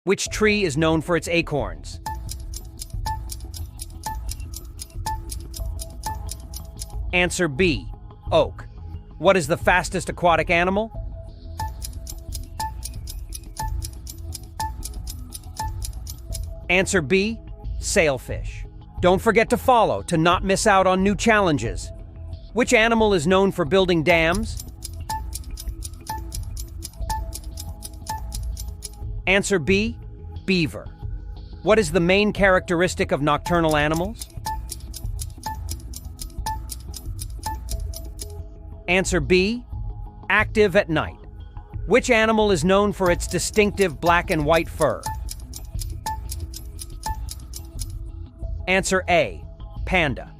Which tree is known for its acorns? Answer B, oak. What is the fastest aquatic animal? Answer B, sailfish. Don't forget to follow to not miss out on new challenges. Which animal is known for building dams? Answer B, beaver. What is the main characteristic of nocturnal animals? Answer B, active at night. Which animal is known for its distinctive black and white fur? Answer A, panda.